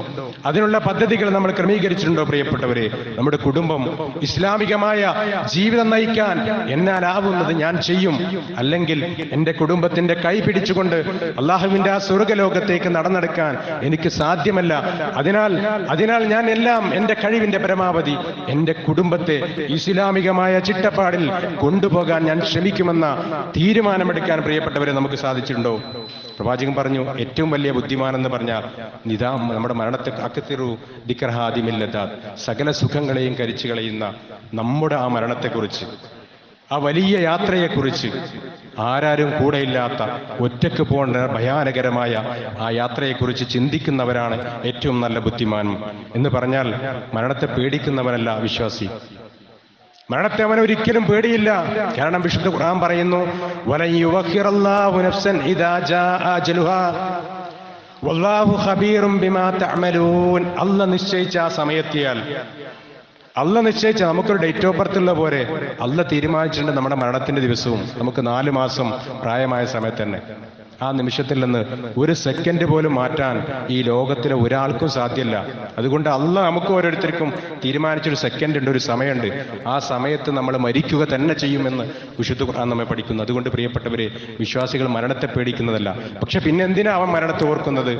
അതിനുള്ള പദ്ധതികൾ നമ്മൾ ക്രമീകരിച്ചിട്ടുണ്ടോ? പ്രിയപ്പെട്ടവരെ, നമ്മുടെ കുടുംബം ഇസ്ലാമികമായ ജീവിതം നയിക്കാൻ എന്നാലാവുന്നത് ഞാൻ ചെയ്യും. അല്ലെങ്കിൽ എൻ്റെ കുടുംബത്തിന്റെ കൈ പിടിച്ചുകൊണ്ട് അള്ളാഹുവിന്റെ ആ സ്വർഗ്ഗലോകത്തേക്ക് നടന്നെടുക്കാൻ എനിക്ക് സാധ്യമല്ല. അതിനാൽ ഞാൻ എല്ലാം എൻ്റെ കഴിവിന്റെ പരമാവധി എൻ്റെ കുടുംബത്തെ ഇസ്ലാമികമായ ചിട്ടപ്പാടിൽ കൊണ്ടുപോകാൻ ഞാൻ ശ്രമിക്കുമെന്ന തീരുമാനമെടുക്കാൻ പ്രിയപ്പെട്ടവരെ നമുക്ക് സാധിച്ചിട്ടുണ്ടോ? പ്രവാചകൻ പറഞ്ഞു, ഏറ്റവും വലിയ ബുദ്ധിമാനെന്ന് പറഞ്ഞാൽ നമ്മുടെ മരണത്തെ അക്കത്തിറു ദിക്റഹാദിമില്ലദാത്, സകല സുഖങ്ങളെയും കരിച്ചു കളയുന്ന നമ്മുടെ ആ മരണത്തെക്കുറിച്ച്, ആ വലിയ യാത്രയെക്കുറിച്ച്, ആരാരും കൂടെയില്ലാത്ത ഒറ്റയ്ക്ക് പോകേണ്ട ഭയാനകരമായ ആ യാത്രയെക്കുറിച്ച് ചിന്തിക്കുന്നവരാണ് ഏറ്റവും നല്ല ബുദ്ധിമാൻ. എന്ന് പറഞ്ഞാൽ മരണത്തെ പേടിക്കുന്നവനല്ല വിശ്വാസി. മരണത്തെ അവൻ ഒരിക്കലും പേടിയില്ല. കാരണം വിശുദ്ധ ഖുർആൻ പറയുന്നു, വലൻ യുവഖിറല്ലാഹു നഫ്സൻ ഇദാ ജാഅ അജലുഹാ വല്ലാഹു ഖബീറും ബിമാ തഅമലൂൻ. അല്ലാഹ് നിശ്ചയിച്ച ആ സമയത്തിയാൽ, അല്ലാഹ് നിശ്ചയിച്ച നമുക്കൊരു ഡേറ്റ് ഓഫ് ബർത്ത് ഉള്ള പോലെ അല്ലാഹ് തീരുമാനിച്ചിട്ടുണ്ട് നമ്മുടെ മരണത്തിന്റെ ദിവസവും. നമുക്ക് 4 മാസം പ്രായമായ സമയത്ത് തന്നെ ആ നിമിഷത്തിൽ നിന്ന് ഒരു സെക്കൻഡ് പോലും മാറ്റാൻ ഈ ലോകത്തിലെ ഒരാൾക്കും സാധ്യമല്ല. അതുകൊണ്ട് അല്ലാഹ് നമുക്ക് ഓരോരുത്തർക്കും തീരുമാനിച്ചൊരു സെക്കൻഡ് ഉണ്ട്, ഒരു സമയമുണ്ട്. ആ സമയത്ത് നമ്മൾ മരിക്കുക തന്നെ ചെയ്യുമെന്ന് വിശുദ്ധ ഖുർആൻ നമ്മെ പഠിക്കുന്നു. അതുകൊണ്ട് പ്രിയപ്പെട്ടവരെ, വിശ്വാസികൾ മരണത്തെ പേടിക്കുന്നതല്ല. പക്ഷെ പിന്നെ എന്തിനാ അവൻ മരണത്തെ ഓർക്കുന്നത്?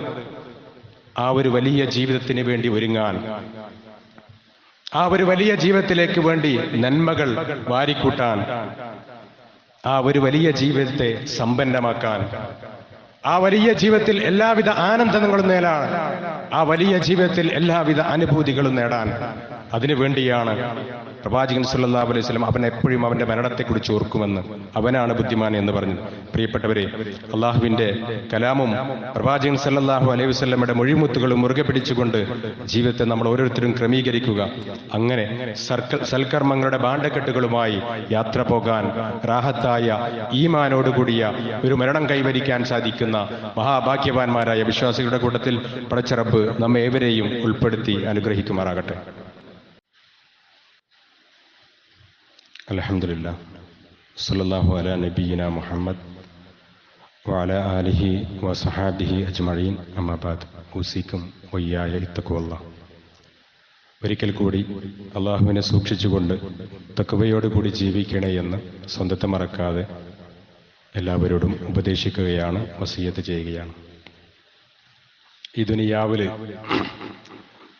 ആ ഒരു വലിയ ജീവിതത്തിന് വേണ്ടി ഒരുങ്ങാൻ, ആ ഒരു വലിയ ജീവിതത്തിലേക്ക് വേണ്ടി നന്മകൾ വാരിക്കൂട്ടാൻ, ആ ഒരു വലിയ ജീവിതത്തെ സമ്പന്നമാക്കാൻ, ആ വലിയ ജീവിതത്തിൽ എല്ലാവിധ ആനന്ദങ്ങളും നേടാൻ, ആ വലിയ ജീവിതത്തിൽ എല്ലാവിധ അനുഭൂതികളും നേടാൻ അതിനു വേണ്ടിയാണ് പ്രവാചകൻ സല്ലല്ലാഹു അലൈഹി വസല്ലം അവൻ എപ്പോഴും അവന്റെ മരണത്തെക്കുറിച്ച് ഓർക്കുമെന്ന്, അവനാണ് ബുദ്ധിമാൻ എന്ന് പറഞ്ഞത്. പ്രിയപ്പെട്ടവരെ, അള്ളാഹുവിന്റെ കലാമും പ്രവാചകൻ സല്ലല്ലാഹു അലൈഹി വസല്ലമയുടെ മൊഴിമുത്തുകളും മുറുകെ പിടിച്ചുകൊണ്ട് ജീവിതത്തെ നമ്മൾ ഓരോരുത്തരും ക്രമീകരിക്കുക. അങ്ങനെ സൽക്കർമ്മങ്ങളുടെ ഭാണ്ഡക്കെട്ടുകളുമായി യാത്ര പോകാൻ റാഹത്തായ ഈമാനോടുകൂടിയ ഒരു മരണം കൈവരിക്കാൻ സാധിക്കുന്ന മഹാഭാഗ്യവാന്മാരായ വിശ്വാസികളുടെ കൂട്ടത്തിൽ പടച്ച റബ്ബ് നമ്മെ ഏവരെയും ഉൾപ്പെടുത്തി അനുഗ്രഹിക്കുമാറാകട്ടെ. അൽഹംദുലില്ലാഹ്, സ്വല്ലല്ലാഹു അലാ നബിയിനാ മുഹമ്മദ് വഅലാ ആലിഹി വസഹാബിഹി അജ്മഈൻ, അമ്മാ ബഅദ്. ഊസിക്കും വയ്യായ ഇത്തഖ്വല്ലാഹ്. ഒരിക്കൽ കൂടി അള്ളാഹുവിനെ സൂക്ഷിച്ചുകൊണ്ട് തഖ്വയോടുകൂടി ജീവിക്കണേ എന്ന് സ്വന്തത്തെ മറക്കാതെ എല്ലാവരോടും ഉപദേശിക്കുകയാണ്, വസിയ്യത്ത് ചെയ്യുകയാണ്. ഈ ദുനിയാവിൽ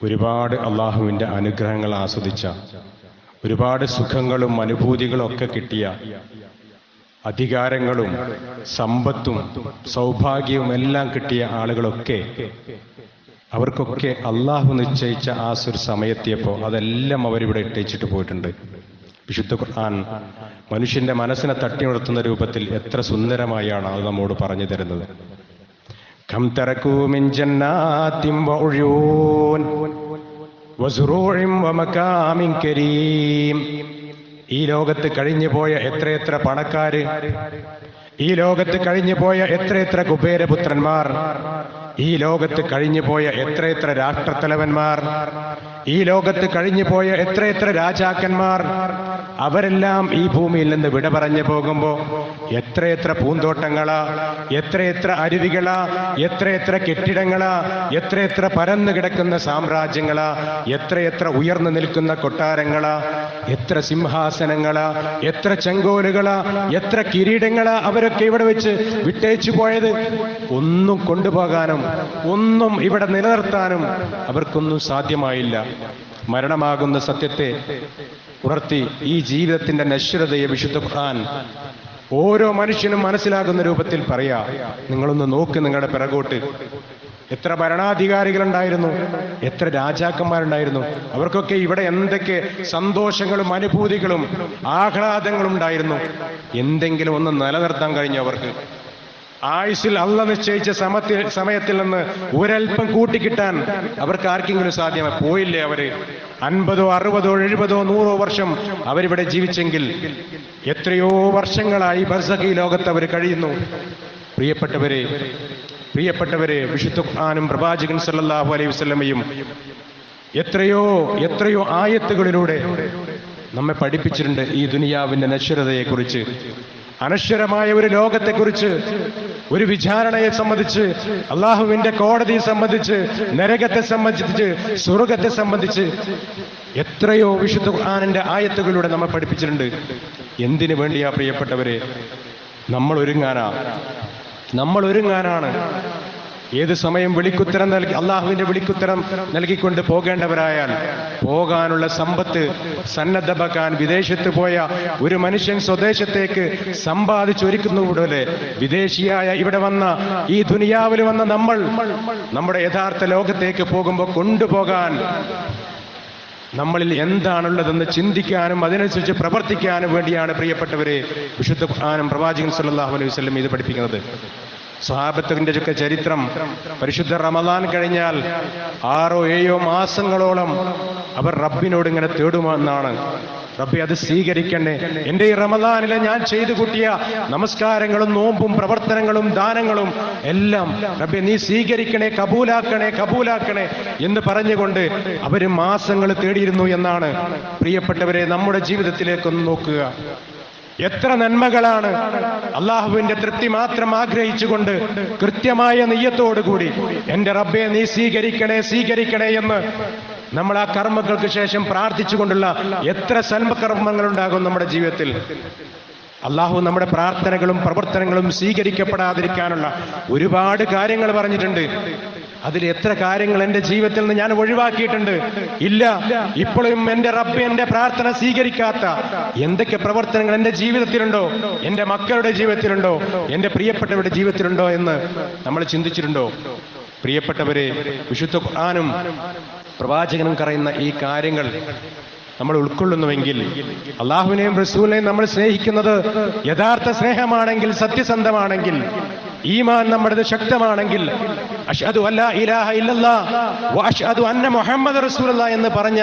ഒരുപാട് അള്ളാഹുവിൻ്റെ അനുഗ്രഹങ്ങൾ ആസ്വദിച്ച, ഒരുപാട് സുഖങ്ങളും അനുഭൂതികളും ഒക്കെ കിട്ടിയ, അധികാരങ്ങളും സമ്പത്തും സൗഭാഗ്യവും എല്ലാം കിട്ടിയ ആളുകളൊക്കെ, അവർക്കൊക്കെ അള്ളാഹു നിശ്ചയിച്ച ആ ഒരു സമയെത്തിയപ്പോൾ അതെല്ലാം അവരിവിടെ ഇട്ടേച്ചിട്ട് പോയിട്ടുണ്ട്. വിശുദ്ധ ഖുർആൻ മനുഷ്യന്റെ മനസ്സിനെ തട്ടിയുണർത്തുന്ന രൂപത്തിൽ എത്ര സുന്ദരമായാണ് അത് നമ്മോട് പറഞ്ഞു തരുന്നത്. കം തറകൂ മിൻ ജന്നാത്തിൻ വഉയൂൻ വസുറൂഇൻ വമകാമിൻ കരീം. ഈ ലോകത്ത് കഴിഞ്ഞുപോയ എത്രയെത്ര പണക്കാര്, ഈ ലോകത്ത് കഴിഞ്ഞുപോയ എത്രയെത്ര കുബേരപുത്രന്മാർ, ഈ ലോകത്ത് കഴിഞ്ഞുപോയ എത്രയെത്ര രാഷ്ട്രത്തലവന്മാർ, ഈ ലോകത്ത് കഴിഞ്ഞുപോയ എത്രയെത്ര രാജാക്കന്മാർ, അവരെല്ലാം ഈ ഭൂമിയിൽ നിന്ന് വിട പറഞ്ഞു പോകുമ്പോൾ എത്രയെത്ര പൂന്തോട്ടങ്ങളാ, എത്രയെത്ര അരുവികളാ, എത്രയെത്ര കെട്ടിടങ്ങളാ, എത്രയെത്ര പരന്നു കിടക്കുന്ന സാമ്രാജ്യങ്ങളാ, എത്രയെത്ര ഉയർന്നു നിൽക്കുന്ന കൊട്ടാരങ്ങളാ, എത്ര സിംഹാസനങ്ങളാ, എത്ര ചെങ്കോലുകളാ, എത്ര കിരീടങ്ങളാ അവരൊക്കെ ഇവിടെ വെച്ച് വിട്ടേച്ചു പോയത്. ഒന്നും കൊണ്ടുപോകാനും ഒന്നും ഇവിടെ നിലനിർത്താനും അവർക്കൊന്നും സാധ്യമായില്ല. മരണമാകുന്ന സത്യത്തെ ഉണർത്തി ഈ ജീവിതത്തിന്റെ നശ്വരതയെ വിശുദ്ധ ഖുർആൻ ഓരോ മനുഷ്യനും മനസ്സിലാകുന്ന രൂപത്തിൽ പറയാ. നിങ്ങളൊന്ന് നോക്ക് നിങ്ങളുടെ പിറകോട്ട്. എത്ര ഭരണാധികാരികളുണ്ടായിരുന്നു, എത്ര രാജാക്കന്മാരുണ്ടായിരുന്നു. അവർക്കൊക്കെ ഇവിടെ എന്തൊക്കെ സന്തോഷങ്ങളും അനുഭൂതികളും ആഹ്ലാദങ്ങളും ഉണ്ടായിരുന്നു. എന്തെങ്കിലും ഒന്ന് നിലനിർത്താൻ കഴിഞ്ഞു അവർക്ക്? ആയുസ്സിൽ അള്ള നിശ്ചയിച്ച സമയത്തിൽ നിന്ന് ഒരൽപ്പം കൂട്ടിക്കിട്ടാൻ അവർക്ക് ആർക്കെങ്കിലും സാധ്യമായി പോയില്ലേ? അവര് 50, 60, 70, 100 വർഷം അവരിവിടെ ജീവിച്ചെങ്കിൽ എത്രയോ വർഷങ്ങളായി ബർസഖി ലോകത്ത് അവർ കഴിയുന്നു. പ്രിയപ്പെട്ടവരെ, വിശുദ്ധ ഖുർആനും പ്രവാചകൻ സല്ലല്ലാഹു അലൈഹി വസല്ലമയും എത്രയോ ആയത്തുകളിലൂടെ നമ്മെ പഠിപ്പിച്ചിട്ടുണ്ട് ഈ ദുനിയാവിന്റെ നശ്വരതയെക്കുറിച്ച്, അനശ്വരമായ ഒരു ലോകത്തെക്കുറിച്ച്, ഒരു വിചാരണയെ സംബന്ധിച്ച്, അള്ളാഹുവിന്റെ കോടതിയെ സംബന്ധിച്ച്, നരകത്തെ സംബന്ധിച്ച്, സ്വർഗത്തെ സംബന്ധിച്ച് എത്രയോ വിശുദ്ധ ഖുർആനിന്റെ ആയത്തുകളിലൂടെ നമ്മെ പഠിപ്പിച്ചിട്ടുണ്ട്. എന്തിനു വേണ്ടിയാ പ്രിയപ്പെട്ടവരെ? നമ്മൾ ഒരുങ്ങാനാണ്. ഏത് സമയം വിളിക്കുത്തരം നൽകി അള്ളാഹുവിന്റെ വിളിക്കുത്തരം നൽകിക്കൊണ്ട് പോകേണ്ടവരായാൽ പോകാനുള്ള സമ്പത്ത് സന്നദ്ധമാക്കാൻ വിദേശത്ത് പോയ ഒരു മനുഷ്യൻ സ്വദേശത്തേക്ക് സമ്പാദിച്ചൊരുക്കുന്നതുപോലെ വിദേശിയായ ഇവിടെ വന്ന ഈ ദുനിയാവിൽ വന്ന നമ്മൾ നമ്മുടെ യഥാർത്ഥ ലോകത്തേക്ക് പോകുമ്പോൾ കൊണ്ടുപോകാൻ നമ്മളിൽ എന്താണുള്ളതെന്ന് ചിന്തിക്കാനും അതിനനുസരിച്ച് പ്രവർത്തിക്കാനും വേണ്ടിയാണ് പ്രിയപ്പെട്ടവരെ വിശുദ്ധ ഖുർആനും പ്രവാചകൻ സല്ലല്ലാഹു അലൈഹി വസല്ലം ഇത് പഠിപ്പിക്കുന്നത്. സ്വഹാബത്തിന്റെ ഒക്കെ ചരിത്രം, പരിശുദ്ധ റമദാൻ കഴിഞ്ഞാൽ 6-7 മാസങ്ങളോളം അവർ റബ്ബിനോട് ഇങ്ങനെ തേടുമെന്നാണ്. റബ്ബി അത് സ്വീകരിക്കണേ, എന്റെ ഈ റമദാനിലെ ഞാൻ ചെയ്തു കൂട്ടിയ നമസ്കാരങ്ങളും നോമ്പും പ്രവർത്തനങ്ങളും ദാനങ്ങളും എല്ലാം റബ്ബി നീ സ്വീകരിക്കണേ, കബൂലാക്കണേ എന്ന് പറഞ്ഞുകൊണ്ട് അവര് മാസങ്ങൾ തേടിയിരുന്നു എന്നാണ്. പ്രിയപ്പെട്ടവരെ, നമ്മുടെ ജീവിതത്തിലേക്കൊന്ന് നോക്കുക. എത്ര നന്മകളാണ് അള്ളാഹുവിന്റെ തൃപ്തി മാത്രം ആഗ്രഹിച്ചുകൊണ്ട് കൃത്യമായ നിയ്യത്തോടുകൂടി എന്റെ റബ്ബെ നീ സ്വീകരിക്കണേ എന്ന് നമ്മൾ ആ കർമ്മങ്ങൾക്ക് ശേഷം പ്രാർത്ഥിച്ചുകൊണ്ടുള്ള എത്ര സൽക്കർമ്മങ്ങളുണ്ടാകും നമ്മുടെ ജീവിതത്തിൽ. അള്ളാഹു നമ്മുടെ പ്രാർത്ഥനകളും പ്രവർത്തനങ്ങളും സ്വീകരിക്കപ്പെടാതിരിക്കാനുള്ള ഒരുപാട് കാര്യങ്ങൾ പറഞ്ഞിട്ടുണ്ട്. അതിൽ എത്ര കാര്യങ്ങൾ എന്റെ ജീവിതത്തിൽ നിന്ന് ഞാൻ ഒഴിവാക്കിയിട്ടുണ്ട്? ഇല്ല, ഇപ്പോഴും എന്റെ റബ്ബ് എന്റെ പ്രാർത്ഥന സ്വീകരിക്കാത്ത എന്തൊക്കെ പ്രവർത്തനങ്ങൾ എന്റെ ജീവിതത്തിലുണ്ടോ, എന്റെ മക്കളുടെ ജീവിതത്തിലുണ്ടോ, എന്റെ പ്രിയപ്പെട്ടവരുടെ ജീവിതത്തിലുണ്ടോ എന്ന് നമ്മൾ ചിന്തിച്ചിട്ടുണ്ടോ? പ്രിയപ്പെട്ടവരെ, വിശുദ്ധ ഖുർആനും പ്രവാചകനും പറയുന്ന ഈ കാര്യങ്ങൾ നമ്മൾ ഉൾക്കൊള്ളുന്നുവെങ്കിൽ, അള്ളാഹുവിനെയും റസൂലിനെയും നമ്മൾ സ്നേഹിക്കുന്നത് യഥാർത്ഥ സ്നേഹമാണെങ്കിൽ, സത്യസന്ധമാണെങ്കിൽ, ഈമാൻ നമ്മുടേത് ശക്തമാണെങ്കിൽ, അഷ്ഹദു അല്ലാ ഇലാഹ ഇല്ലല്ലാഹ് വ അഷ്ഹദു അന്ന മുഹമ്മദ് റസൂലുള്ളാഹ് എന്ന് പറഞ്ഞ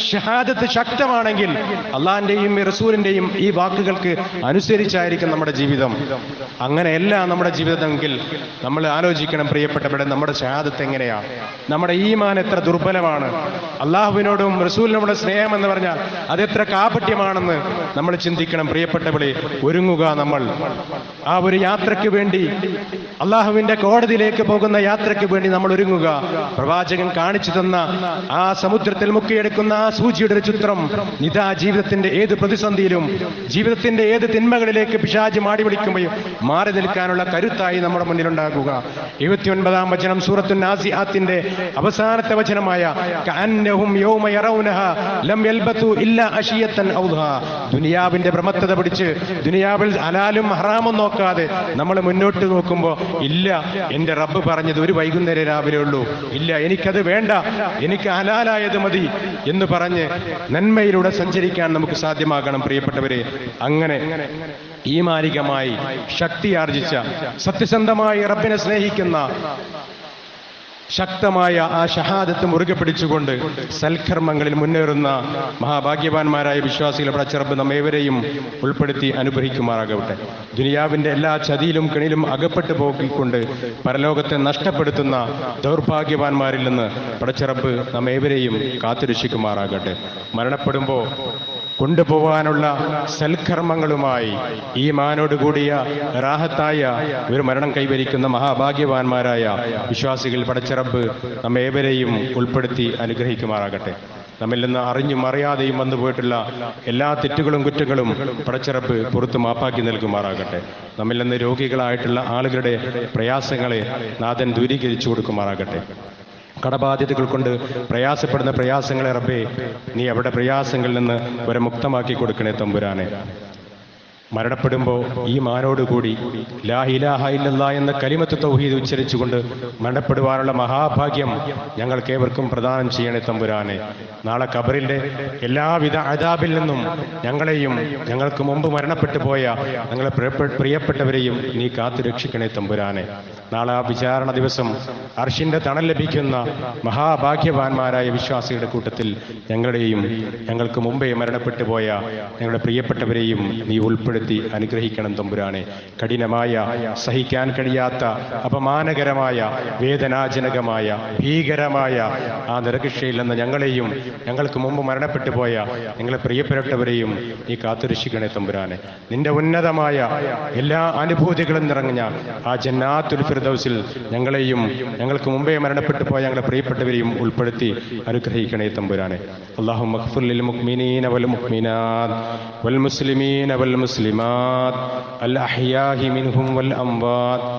ഷഹാദത്ത് ശക്തമാണെങ്കിൽ, അള്ളാഹിന്റെയും റസൂലിന്റെയും ഈ വാക്കുകൾക്ക് അനുസരിച്ചായിരിക്കും നമ്മുടെ ജീവിതം. അങ്ങനെയല്ല നമ്മുടെ ജീവിതമെങ്കിൽ നമ്മൾ ആലോചിക്കണം പ്രിയപ്പെട്ടവരെ, നമ്മുടെ ഷഹാദത്ത് എങ്ങനെയാണ്, നമ്മുടെ ഈമാൻ എത്ര ദുർബലമാണ്, അള്ളാഹുവിനോടും റസൂലിനോടും സ്നേഹം എന്ന് പറഞ്ഞാൽ അതെത്ര കാപട്യമാണെന്ന് നമ്മൾ ചിന്തിക്കണം പ്രിയപ്പെട്ടവരെ. ഒരുങ്ങുക നമ്മൾ ആ ഒരു യാത്രയ്ക്ക് വേണ്ടി, അള്ളാഹുവിന്റെ കോടതിയിലേക്ക് പോകുന്ന യാത്രയ്ക്ക് വേണ്ടി നമ്മൾ ഒരുങ്ങുക. പ്രവാചകൻ കാണിച്ചു തന്ന ആ സമുദ്രത്തിൽ മുക്കിയെടുക്കുന്ന ആ സൂചിയുടെ ഒരു ചിത്രം നിതാ ജീവിതത്തിന്റെ ഏത് പ്രതിസന്ധിയിലും, ജീവിതത്തിന്റെ ഏത് തിന്മകളിലേക്ക് പിശാച് മാടി വിളിക്കുമ്പോഴും മാറി നിൽക്കാനുള്ള കരുത്തായി നമ്മുടെ മുന്നിലുണ്ടാകുക. 79-ാം വചനം സൂറത്തുൻ നാസിആത്തിന്റെ അവസാനത്തെ വചനമായ കഅന്നഹും യൗമ യറൗനഹാ ലം യൽബതു ഇല്ലാ അശിയത്തൻ ഔ ദുഹാ. ദുനിയാവിന്റെ ഭ്രമത്തത പിടിച്ച് ദുനിയാവിൽ ഹലാലും ഹറാമും നോക്കാതെ നമ്മൾ മുന്നോട്ട് നോക്കുമ്പോൾ, ഇല്ല എന്റെ റബ്ബ് പറഞ്ഞത് ഒരു വൈകുന്നേരം രാവിലെ ഉള്ളൂ, ഇല്ല എനിക്കത് വേണ്ട, എനിക്ക് ഹലാലായത് മതി എന്ന് പറഞ്ഞ് നന്മയിലൂടെ സഞ്ചരിക്കാൻ നമുക്ക് സാധ്യമാകണം പ്രിയപ്പെട്ടവരെ. അങ്ങനെ ഈമാനികമായി ശക്തിയാർജിച്ച, സത്യസന്ധമായി റബ്ബിനെ സ്നേഹിക്കുന്ന, ശക്തമായ ആ ഷഹാദത്ത് മുറുകെ പിടിച്ചുകൊണ്ട് സൽക്കർമ്മങ്ങളിൽ മുന്നേറുന്ന മഹാഭാഗ്യവാന്മാരായ വിശ്വാസികളെ പടച്ചറബ് നമ്മേവരെയും ഉൾപ്പെടുത്തി അനുഗ്രഹിക്കുമാറാകട്ടെ. ദുനിയാവിന്റെ എല്ലാ ചതിയിലും കെണിയിലും അകപ്പെട്ടു പോക്കിക്കൊണ്ട് പരലോകത്തെ നഷ്ടപ്പെടുത്തുന്ന ദൗർഭാഗ്യവാന്മാരിൽ നിന്ന് പടച്ചറബ് നമ്മേവരെയും കാത്തുരക്ഷിക്കുമാറാകട്ടെ. മരണപ്പെടുമ്പോൾ കൊണ്ടുപോകാനുള്ള സൽക്കർമ്മങ്ങളുമായി ഈമാനോടുകൂടിയ റാഹത്തായ ഒരു മരണം കൈവരിക്കുന്ന മഹാഭാഗ്യവാന്മാരായ വിശ്വാസികൾ പടച്ചറബ് നമ്മേവരെയും ഉൾപ്പെടുത്തി അനുഗ്രഹിക്കുമാറാകട്ടെ. നമ്മിൽ നിന്ന് അറിഞ്ഞും അറിയാതെയും വന്നുപോയിട്ടുള്ള എല്ലാ തെറ്റുകളും കുറ്റങ്ങളും പടച്ചറബ് പുറത്തു മാപ്പാക്കി നൽകുമാറാകട്ടെ. നമ്മിൽ നിന്ന് രോഗികളായിട്ടുള്ള ആളുകളുടെ പ്രയാസങ്ങളെ നാഥൻ ദൂരീകരിച്ചു കൊടുക്കുമാറാകട്ടെ. കടബാധ്യതകൾ കൊണ്ട് പ്രയാസപ്പെടുന്ന പ്രയാസങ്ങളെ റബ്ബേ, നീ അവിടെ പ്രയാസങ്ങളിൽ നിന്ന് വരെ മുക്തമാക്കി കൊടുക്കണേ തമ്പുരാനെ. മരണപ്പെടുമ്പോൾ ഈ മാനോടുകൂടി ലാ ഇലാഹ ഇല്ലല്ലാഹ് എന്ന കലിമത്ത് തൗഹീദ് ഉച്ചരിച്ചുകൊണ്ട് മരണപ്പെടുവാനുള്ള മഹാഭാഗ്യം ഞങ്ങൾക്കേവർക്കും പ്രദാനം ചെയ്യണേ തമ്പുരാനെ. നാളെ ഖബറിന്റെ എല്ലാവിധ അദാബിൽ നിന്നും ഞങ്ങളെയും ഞങ്ങൾക്ക് മുമ്പ് മരണപ്പെട്ടു പോയ ഞങ്ങളെ പ്രിയപ്പെട്ടവരെയും നീ കാത്തു രക്ഷിക്കണേ തമ്പുരാനെ. നാളെ ആ വിചാരണ ദിവസം അർശിന്റെ തണൽ ലഭിക്കുന്ന മഹാഭാഗ്യവാന്മാരായ വിശ്വാസികളുടെ കൂട്ടത്തിൽ ഞങ്ങളുടെയും ഞങ്ങൾക്ക് മുമ്പേ മരണപ്പെട്ടു പോയ ഞങ്ങളുടെ പ്രിയപ്പെട്ടവരെയും നീ ഉൾപ്പെടുത്തി അനുഗ്രഹിക്കണം തമ്പുരാനെ. കഠിനമായ, സഹിക്കാൻ കഴിയാത്ത, അപമാനകരമായ, വേദനാജനകമായ, ഭീകരമായ ആ നരകശിക്ഷയിൽ നിന്ന് ഞങ്ങളെയും ഞങ്ങൾക്ക് മുമ്പ് മരണപ്പെട്ടു പോയ ഞങ്ങളെ പ്രിയപ്പെട്ടവരെയും നീ കാത്തുരക്ഷിക്കണേ തമ്പുരാനെ. നിന്റെ ഉന്നതമായ എല്ലാ അനുഭൂതികളും നിറഞ്ഞ ആ ജന്നാത്തുൽ ഫിർദൗസിൽ ഞങ്ങളെയും ഞങ്ങൾക്ക് മുമ്പേ മരണപ്പെട്ടു പോയ ഞങ്ങളെ പ്രിയപ്പെട്ടവരെയും ഉൾപ്പെടുത്തി അനുഗ്രഹിക്കണേ തമ്പുരാനെ. അല്ലാഹുമ്മ ഗ്ഫിർ ലിൽ മുഅ്മിനീന വൽ മുഅ്മിനാത്ത് വൽ മുസ്ലിമീന വൽ മുസ്ലിമാത്ത് അൽ അഹ്യാഇ മിൻഹും വൽ അംവാത്ത്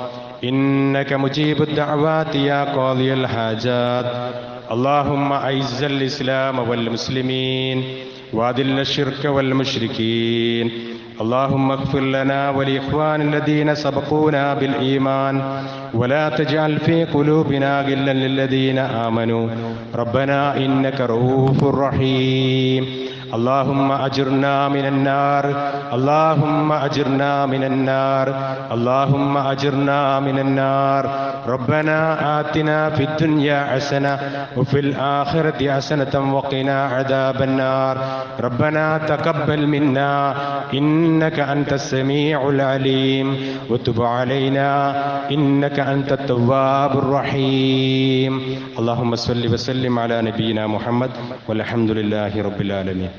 ഇന്നക മുജീബുദ് ദഅവാതി യാ ഖാദിയൽ ഹാജാത്ത്. اللهم أعز الإسلام والمسلمين وأذل الشرك والمشركين. اللهم اغفر لنا ولإخوان الذين سبقونا بالإيمان ولا تجعل في قلوبنا غلا للذين آمنوا ربنا إنك رؤوف رحيم. اللهم أجرنا من النار، اللهم أجرنا من النار، اللهم أجرنا من النار. ربنا آتنا في الدنيا حسنة وفي الآخرة حسنة وقنا عذاب النار. ربنا تقبل منا إنك أنت السميع العليم وتب علينا إنك أنت التواب الرحيم. اللهم صل وسلم على نبينا محمد والحمد لله رب العالمين.